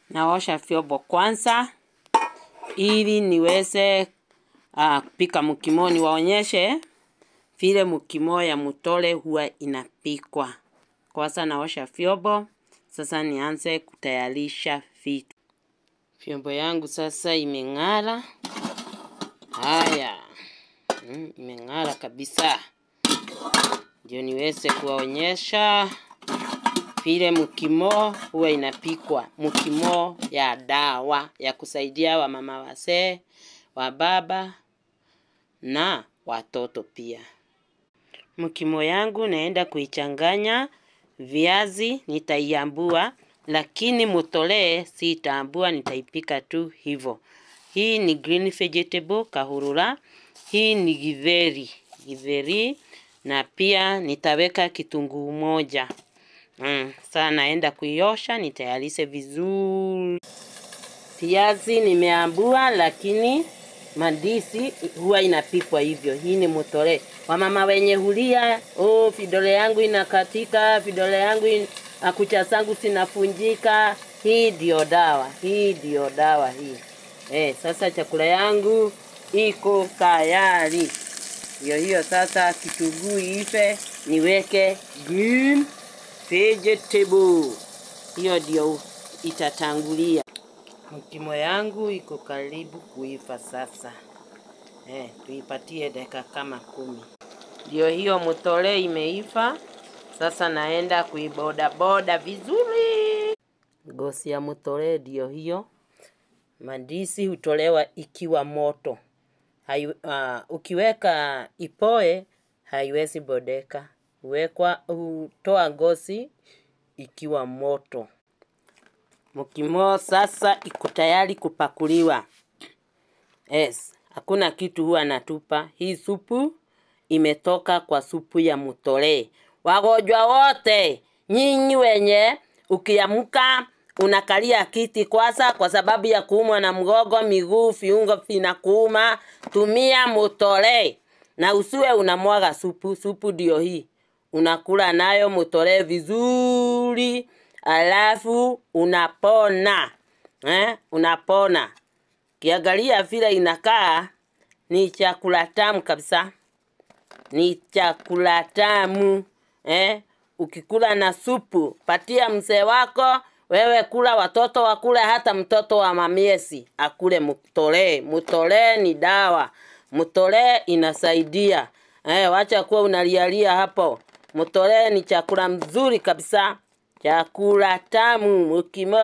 Naosha vyombo kwanza ili niweze kupika mukimo. Niwaonyeshe vile mukimo ya mutole huwa inapikwa. Kwanza naosha vyombo, sasa nianze kutayarisha vitu. Vyombo yangu sasa imeng'ara. Haya. Imeng'ara kabisa. Ndio niweze kuwaonyesha vile mukimo huwa inapikwa. Mukimo ya dawa ya kusaidia wamama wazee, wababa na watoto pia. Mukimo yangu naenda kuichanganya, viazi nitaiambua, lakini mutole sitaambua, nitaipika tu hivyo. Hii ni green vegetable kahurura, hii ni githeri na pia nitaweka kitunguu moja. Sasa naenda kuiosha, nitayarishe vizuri. Viazi nimeambua, lakini mandizi huwa inapikwa hivyo. Hii ni mutole. Wamama wenye hulia, vidole yangu inakatika, vidole yangu kucha zangu zinafunjika. Hii ndio dawa. Hii ndio dawa hii. Sasa chakula yangu iko tayari. Hiyo sasa kitunguu ive, niweke green vegetable. Hiyo ndio itatangulia. Mukimo yangu iko karibu kuiva sasa. Tuipatie dakika kama 10. Ndio hiyo mutole imeiva. Sasa naenda kuiboda vizuri. Ngozi ya mutole ndio hiyo. Mandizi hutolewa ikiwa moto. Ukiweka ipoe haiwezi bodeka. Hutoa ngozi ikiwa moto. Mukimo sasa iko tayari kupakuliwa. Hakuna kitu huwa natupa. Hii supu imetoka kwa supu ya mutole. Wagonjwa wote, nyinyi wenye ukiamka unakalia kiti kwanza kwa sababu ya kuumwa na mgongo, miguu, viungo vinakuuma, tumia mutole. Na usiwe unamwaga supu. Supu ndio hii. Unakula nayo mutole vizuri. Alafu unapona. Unapona. Kiangalia vile inakaa, ni chakula tamu kabisa. Ni chakula tamu. Ukikula na supu, patia mzee wako, wewe kula, watoto wakule, hata mtoto wa mamiezi akule mutole. Mutole ni dawa. Mutole inasaidia. Wacha kuwa unalialia hapo. Mutole ni chakula mzuri kabisa. Chakula tamu. Mukimo